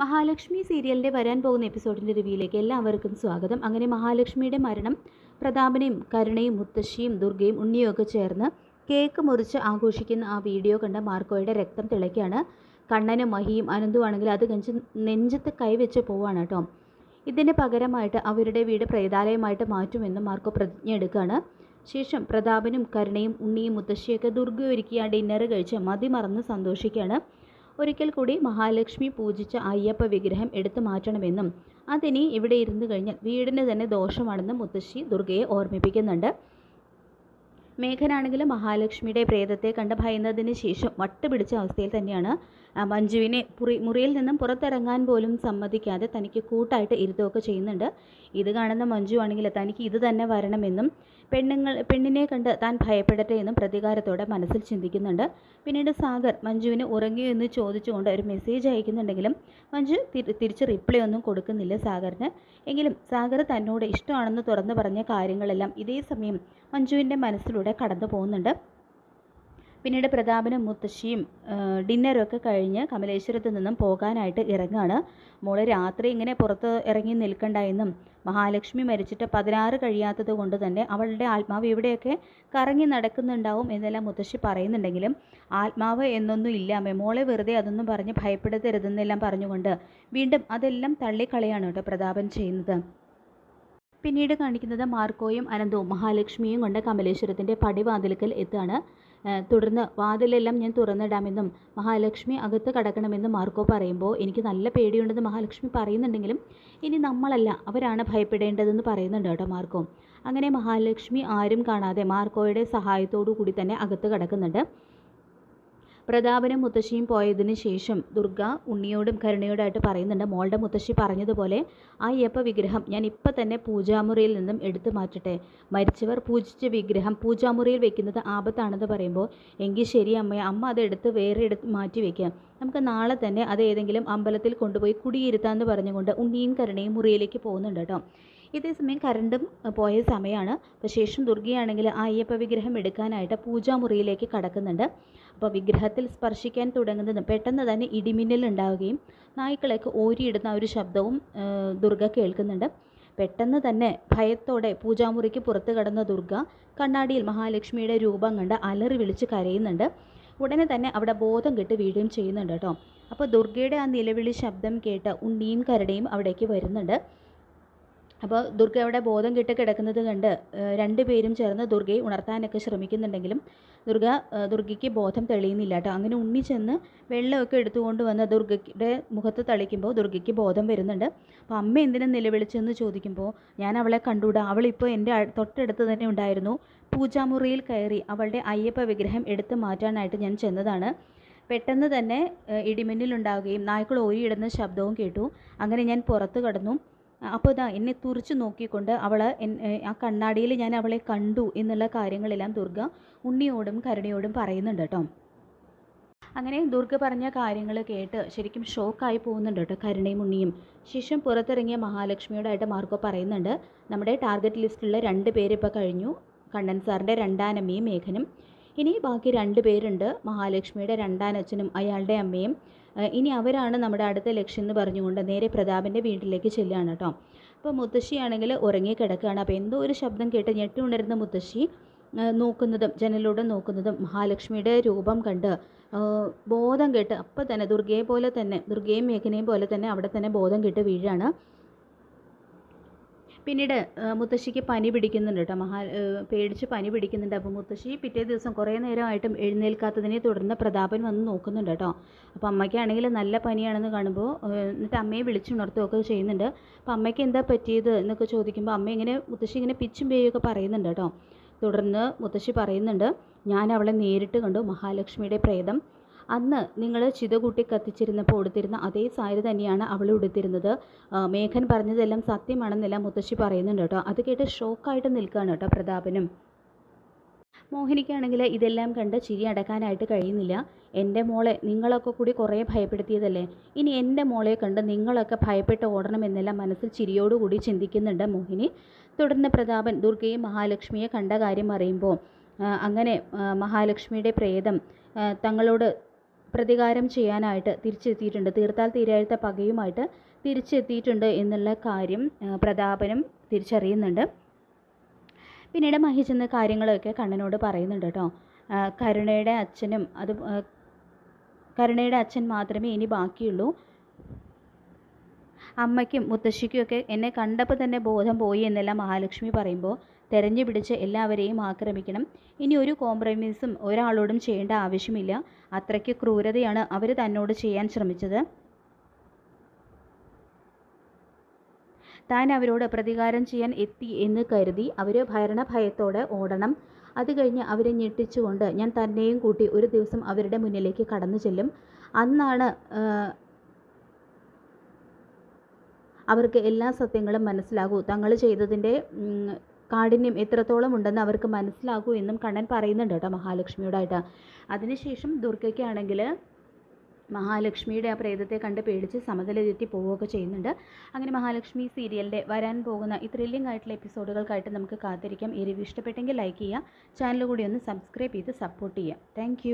മഹാലക്ഷ്മി സീരിയലിൻ്റെ വരാൻ പോകുന്ന എപ്പിസോഡിൻ്റെ റിവ്യൂയിലേക്ക് എല്ലാവർക്കും സ്വാഗതം. അങ്ങനെ മഹാലക്ഷ്മിയുടെ മരണം പ്രതാപനെയും കരുണയും മുത്തശ്ശിയും ദുർഗയും ഉണ്ണിയും ഒക്കെ ചേർന്ന് കേക്ക് മുറിച്ച് ആഘോഷിക്കുന്ന ആ വീഡിയോ കണ്ട മാർക്കോയുടെ രക്തം തിളയ്ക്കാണ്. കണ്ണനും മഹിയും അനന്തുവാണെങ്കിൽ അത് നെഞ്ചത്ത് കൈവച്ച് പോവാണ് കേട്ടോ. ഇതിന് പകരമായിട്ട് അവരുടെ വീട് പ്രേതാലയമായിട്ട് മാറ്റുമെന്ന് മാർക്കോ പ്രതിജ്ഞ എടുക്കുകയാണ്. ശേഷം പ്രതാപനും കരുണയും ഉണ്ണിയും മുത്തശ്ശിയൊക്കെ ദുർഗ ഒരുക്കിയ ഡിന്നർ കഴിച്ച് മതിമറന്ന് സന്തോഷിക്കുകയാണ്. ഒരിക്കൽ കൂടി മഹാലക്ഷ്മി പൂജിച്ച അയ്യപ്പ വിഗ്രഹം എടുത്തു മാറ്റണമെന്നും അതിനി ഇവിടെ ഇരുന്ന് കഴിഞ്ഞാൽ വീടിന് തന്നെ ദോഷമാണെന്നും മുത്തശ്ശി ദുർഗയെ ഓർമ്മിപ്പിക്കുന്നുണ്ട്. മേഘനാണെങ്കിലും മഹാലക്ഷ്മിയുടെ പ്രേതത്തെ കണ്ട് ഭയന്നതിന് ശേഷം വട്ടുപിടിച്ച അവസ്ഥയിൽ തന്നെയാണ്. മഞ്ജുവിനെ മുറിയിൽ നിന്നും പുറത്തിറങ്ങാൻ പോലും സമ്മതിക്കാതെ തനിക്ക് കൂട്ടായിട്ട് ഇരുത്തുകയൊക്കെ ചെയ്യുന്നുണ്ട്. ഇത് കാണുന്ന മഞ്ജു ആണെങ്കിൽ തനിക്ക് ഇത് തന്നെ വരണമെന്നും പെണ്ണിനെ കണ്ട് താൻ ഭയപ്പെടട്ടെ എന്നും പ്രതികാരത്തോടെ മനസ്സിൽ ചിന്തിക്കുന്നുണ്ട്. പിന്നീട് സാഗർ മഞ്ജുവിന് ഉറങ്ങിയോ എന്ന് ചോദിച്ചുകൊണ്ട് ഒരു മെസ്സേജ് അയക്കുന്നുണ്ടെങ്കിലും മഞ്ജു തിരിച്ച് റിപ്ലൈ ഒന്നും കൊടുക്കുന്നില്ല സാഗറിന്. എങ്കിലും സാഗർ തന്നോട് ഇഷ്ടമാണെന്ന് തുറന്നു പറഞ്ഞ കാര്യങ്ങളെല്ലാം ഇതേ സമയം മഞ്ജുവിൻ്റെ മനസ്സിലൂടെ കടന്നു പോകുന്നുണ്ട്. പിന്നീട് പ്രതാപനും മുത്തശ്ശിയും ഡിന്നറൊക്കെ കഴിഞ്ഞ് കമലേശ്വരത്ത് നിന്നും പോകാനായിട്ട് ഇറങ്ങുകയാണ്. മോള് രാത്രി ഇങ്ങനെ പുറത്ത് ഇറങ്ങി നിൽക്കണ്ടെന്നും മഹാലക്ഷ്മി മരിച്ചിട്ട് 16 കഴിയാത്തത് കൊണ്ട് തന്നെ അവളുടെ ആത്മാവ് ഇവിടെയൊക്കെ കറങ്ങി നടക്കുന്നുണ്ടാവും എന്നെല്ലാം മുത്തശ്ശി പറയുന്നുണ്ടെങ്കിലും ആത്മാവ് എന്നൊന്നും ഇല്ലാമേ, മോളെ വെറുതെ അതൊന്നും പറഞ്ഞ് ഭയപ്പെടുത്തരുതെന്നെല്ലാം പറഞ്ഞുകൊണ്ട് വീണ്ടും അതെല്ലാം തള്ളിക്കളയാണ് കേട്ടോ പ്രതാപൻ ചെയ്യുന്നത്. പിന്നീട് കാണിക്കുന്നത് മാർക്കോയും അനന്തവും മഹാലക്ഷ്മിയും കൊണ്ട് കമലേശ്വരത്തിൻ്റെ പടിവാതിൽക്കൽ എത്തുകയാണ്. തുടർന്ന് വാതിലെല്ലാം ഞാൻ തുറന്നിടാമെന്നും മഹാലക്ഷ്മി അകത്ത് കടക്കണമെന്നും മാർക്കോ പറയുമ്പോൾ എനിക്ക് നല്ല പേടിയുണ്ടെന്ന് മഹാലക്ഷ്മി പറയുന്നുണ്ടെങ്കിലും ഇനി നമ്മളല്ല അവരാണ് ഭയപ്പെടേണ്ടതെന്ന് പറയുന്നുണ്ട് കേട്ടോ മാർക്കോ. അങ്ങനെ മഹാലക്ഷ്മി ആരും കാണാതെ മാർക്കോയുടെ സഹായത്തോടു കൂടി തന്നെ അകത്ത് കടക്കുന്നുണ്ട്. പ്രതാപനും മുത്തശ്ശിയും പോയതിന് ശേഷം ദുർഗ ഉണ്ണിയോടും കരുണയോടായിട്ട് പറയുന്നുണ്ട്, മോളുടെ മുത്തശ്ശി പറഞ്ഞതുപോലെ ആ അയ്യപ്പ വിഗ്രഹം ഞാൻ ഇപ്പം തന്നെ പൂജാമുറിയിൽ നിന്നും എടുത്തു മാറ്റട്ടെ. മരിച്ചവർ പൂജിച്ച വിഗ്രഹം പൂജാമുറിയിൽ വെക്കുന്നത് ആപത്താണെന്ന് പറയുമ്പോൾ എങ്കിൽ ശരി അമ്മ അത് വേറെ എടുത്ത് മാറ്റി വയ്ക്കാം, നമുക്ക് നാളെ തന്നെ അത് ഏതെങ്കിലും അമ്പലത്തിൽ കൊണ്ടുപോയി കുടിയിരുത്താമെന്ന് പറഞ്ഞുകൊണ്ട് ഉണ്ണിയും കരുണയും മുറിയിലേക്ക് പോകുന്നുണ്ട് കേട്ടോ. ഇതേസമയം കരണ്ടും പോയ സമയമാണ്. അപ്പോൾ ശേഷം ദുർഗയാണെങ്കിൽ ആ അയ്യപ്പ വിഗ്രഹം എടുക്കാനായിട്ട് പൂജാമുറിയിലേക്ക് കടക്കുന്നുണ്ട്. അപ്പോൾ വിഗ്രഹത്തിൽ സ്പർശിക്കാൻ തുടങ്ങുന്നതും പെട്ടെന്ന് തന്നെ ഇടിമിന്നൽ ഉണ്ടാവുകയും നായ്ക്കളൊക്കെ ഓരിയിടുന്ന ഒരു ശബ്ദവും ദുർഗ കേൾക്കുന്നുണ്ട്. പെട്ടെന്ന് തന്നെ ഭയത്തോടെ പൂജാമുറിക്ക് പുറത്ത് കടന്ന ദുർഗ കണ്ണാടിയിൽ മഹാലക്ഷ്മിയുടെ രൂപം കണ്ട് അലറി വിളിച്ച് കരയുന്നുണ്ട്. ഉടനെ തന്നെ അവിടെ ബോധം കെട്ട് വീഴുകയും ചെയ്യുന്നുണ്ട് കേട്ടോ. അപ്പോൾ ദുർഗയുടെ ആ നിലവിളി ശബ്ദം കേട്ട് ഉണ്ണിയും കരുണയും അവിടേക്ക് വരുന്നുണ്ട്. അപ്പോൾ ദുർഗ അവിടെ ബോധം കെട്ട് കിടക്കുന്നത് കണ്ട് രണ്ടുപേരും ചേർന്ന് ദുർഗയെ ഉണർത്താനൊക്കെ ശ്രമിക്കുന്നുണ്ടെങ്കിലും ദുർഗയ്ക്ക് ബോധം തെളിയുന്നില്ല കേട്ടോ. അങ്ങനെ ഉണ്ണി ചെന്ന് വെള്ളമൊക്കെ എടുത്തുകൊണ്ട് വന്ന് ദുർഗയുടെ മുഖത്ത് തളിക്കുമ്പോൾ ദുർഗയ്ക്ക് ബോധം വരുന്നുണ്ട്. അപ്പോൾ അമ്മ എന്തിനാ നിലവിളിച്ചെന്ന് ചോദിക്കുമ്പോൾ ഞാൻ അവളെ കണ്ടുകൂടാ, അവളിപ്പോൾ എൻ്റെ തൊട്ടടുത്ത് തന്നെ ഉണ്ടായിരുന്നു, പൂജാമുറിയിൽ കയറി അവളുടെ അയ്യപ്പ വിഗ്രഹം എടുത്ത് മാറ്റാനായിട്ട് ഞാൻ ചെന്നതാണ്. പെട്ടെന്ന് തന്നെ ഇടിമിന്നലുണ്ടാവുകയും നായ്ക്കൾ ഓരിയിടുന്ന ശബ്ദവും കേട്ടു. അങ്ങനെ ഞാൻ പുറത്ത് കടന്നു. അപ്പോൾ ഇതാ എന്നെ തുറിച്ച് നോക്കിക്കൊണ്ട് ആ കണ്ണാടിയിൽ ഞാൻ അവളെ കണ്ടു എന്നുള്ള കാര്യങ്ങളെല്ലാം ദുർഗ ഉണ്ണിയോടും കരുണയോടും പറയുന്നുണ്ട് കേട്ടോ. അങ്ങനെ ദുർഗ പറഞ്ഞ കാര്യങ്ങൾ കേട്ട് ശരിക്കും ഷോക്കായി പോകുന്നുണ്ട് കേട്ടോ കരുണയും ഉണ്ണിയും. ശേഷം പുറത്തിറങ്ങിയ മഹാലക്ഷ്മിയോടായിട്ട് മാർക്കോ പറയുന്നുണ്ട്, നമ്മുടെ ടാർഗറ്റ് ലിസ്റ്റിലുള്ള 2 പേര് ഇപ്പോൾ കഴിഞ്ഞു, കണ്ണൻ സാറിൻ്റെ രണ്ടാനമ്മയും മേഘനും. ഇനി ബാക്കി 2 പേരുണ്ട്, മഹാലക്ഷ്മിയുടെ രണ്ടാനച്ഛനും അയാളുടെ അമ്മയും. ഇനി അവരാണ് നമ്മുടെ അടുത്ത ലക്ഷ്യം എന്ന് പറഞ്ഞുകൊണ്ട് നേരെ പ്രതാപൻ്റെ വീട്ടിലേക്ക് ചെല്ലുകയാണ് കേട്ടോ. അപ്പോൾ മുത്തശ്ശിയാണെങ്കിൽ ഉറങ്ങിക്കിടക്കുകയാണ്. അപ്പോൾ എന്തോ ഒരു ശബ്ദം കേട്ട് ഞെട്ടി ഉണരുന്ന മുത്തശ്ശി ജനലിലൂടെ നോക്കുന്നതും മഹാലക്ഷ്മിയുടെ രൂപം കണ്ട് ബോധം കെട്ട് അപ്പോൾ തന്നെ ദുർഗയും മേഘനയും പോലെ തന്നെ അവിടെ തന്നെ ബോധം കെട്ട് വീഴാണ്. പിന്നീട് മുത്തശ്ശിക്ക് പനി പിടിക്കുന്നുണ്ട് കേട്ടോ. പേടിച്ച് പനി പിടിക്കുന്നുണ്ട്. അപ്പോൾ മുത്തശ്ശി പിറ്റേ ദിവസം കുറേ നേരമായിട്ടും എഴുന്നേൽക്കാത്തതിനെ തുടർന്ന് പ്രതാപൻ വന്ന് നോക്കുന്നുണ്ട് കേട്ടോ. അപ്പോൾ അമ്മയ്ക്കാണെങ്കിൽ നല്ല പനിയാണെന്ന് കാണുമ്പോൾ എന്നിട്ട് അമ്മയെ വിളിച്ചുണർത്തുകയൊക്കെ ചെയ്യുന്നുണ്ട്. അപ്പോൾ അമ്മയ്ക്ക് എന്താ പറ്റിയത് എന്നൊക്കെ ചോദിക്കുമ്പോൾ മുത്തശ്ശി ഇങ്ങനെ പിച്ചും പേയൊക്കെ പറയുന്നുണ്ട് കേട്ടോ. തുടർന്ന് മുത്തശ്ശി പറയുന്നുണ്ട്, ഞാൻ അവളെ നേരിട്ട് കണ്ടു, മഹാലക്ഷ്മിയുടെ പ്രേതം. അന്ന് നിങ്ങൾ ചിത കൂട്ടി കത്തിച്ചിരുന്നപ്പോൾ ഉടുത്തിരുന്ന അതേ സാരി തന്നെയാണ് അവൾ ഉടുത്തിരുന്നത്. മേഘൻ പറഞ്ഞതെല്ലാം സത്യമാണെന്നെല്ലാം മുത്തശ്ശി പറയുന്നുണ്ട് കേട്ടോ. അത് കേട്ട് ഷോക്കായിട്ട് നിൽക്കുകയാണ് കേട്ടോ പ്രതാപനും. മോഹിനിക്കാണെങ്കിൽ ഇതെല്ലാം കണ്ട് ചിരി അടക്കാനായിട്ട് കഴിയുന്നില്ല. എൻ്റെ മോളെ നിങ്ങളൊക്കെ കൂടി കുറേ ഭയപ്പെടുത്തിയതല്ലേ, ഇനി എൻ്റെ മോളെ കണ്ട് നിങ്ങളൊക്കെ ഭയപ്പെട്ട് ഓടണമെന്നെല്ലാം മനസ്സിൽ ചിരിയോടുകൂടി ചിന്തിക്കുന്നുണ്ട് മോഹിനി. തുടർന്ന് പ്രതാപൻ ദുർഗയും മഹാലക്ഷ്മിയെ കണ്ട കാര്യം അറിയുമ്പോൾ അങ്ങനെ മഹാലക്ഷ്മിയുടെ പ്രേതം തങ്ങളോട് പ്രതികാരം ചെയ്യാനായിട്ട് തിരിച്ചെത്തിയിട്ടുണ്ട്. തീർത്താൽ തീരാത്ത പകയുമായിട്ട് തിരിച്ചെത്തിയിട്ടുണ്ട് എന്നുള്ള കാര്യം പ്രതാപനും തിരിച്ചറിയുന്നുണ്ട്. പിന്നീട് മഹി ചെന്ന കാര്യങ്ങളൊക്കെ കണ്ണനോട് പറയുന്നുണ്ട് കേട്ടോ. കരുണയുടെ അച്ഛൻ മാത്രമേ ഇനി ബാക്കിയുള്ളൂ. അമ്മയ്ക്കും മുത്തശ്ശിക്കുമൊക്കെ എന്നെ കണ്ടപ്പോൾ തന്നെ ബോധം പോയി എന്നെല്ലാം മഹാലക്ഷ്മി പറയുമ്പോൾ തെരഞ്ഞു പിടിച്ച് എല്ലാവരെയും ആക്രമിക്കണം. ഇനി ഒരു കോംപ്രമൈസും ഒരാളോടും ചെയ്യേണ്ട ആവശ്യമില്ല. അത്രയ്ക്ക് ക്രൂരതയാണ് അവർ തന്നോട് ചെയ്യാൻ ശ്രമിച്ചത്. താൻ അവരോട് പ്രതികാരം ചെയ്യാൻ എത്തി എന്ന് കരുതി അവർ ഭയത്തോടെ ഓടണം. അത് കഴിഞ്ഞ് അവരെ ഞെട്ടിച്ചുകൊണ്ട് ഞാൻ തന്നെയും കൂട്ടി ഒരു ദിവസം അവരുടെ മുന്നിലേക്ക് കടന്നു ചെല്ലും. അന്നാണ് അവർക്ക് എല്ലാ സത്യങ്ങളും മനസ്സിലാകൂ. തങ്ങൾ ചെയ്തതിൻ്റെ കാഠിന്യം എത്രത്തോളം ഉണ്ടെന്ന് അവർക്ക് മനസ്സിലാകൂ എന്നും കണ്ണൻ പറയുന്നുണ്ട് കേട്ടോ മഹാലക്ഷ്മിയോടായിട്ട്. അതിനുശേഷം ദുർഗയ്ക്കാണെങ്കിൽ മഹാലക്ഷ്മിയുടെ ആ പ്രേതത്തെ കണ്ട് പേടിച്ച് സമതല തെറ്റി പോവുകയൊക്കെ ചെയ്യുന്നുണ്ട്. അങ്ങനെ മഹാലക്ഷ്മി സീരിയലിൻ്റെ വരാൻ പോകുന്ന ഈ ത്രില്ലിംഗ് ആയിട്ടുള്ള എപ്പിസോഡുകൾക്കായിട്ട് നമുക്ക് കാത്തിരിക്കാം. ഈ റിവ്യൂ ഇഷ്ടപ്പെട്ടെങ്കിൽ ലൈക്ക് ചെയ്യുക, ചാനൽ കൂടി ഒന്ന് സബ്സ്ക്രൈബ് ചെയ്ത് സപ്പോർട്ട് ചെയ്യുക. താങ്ക്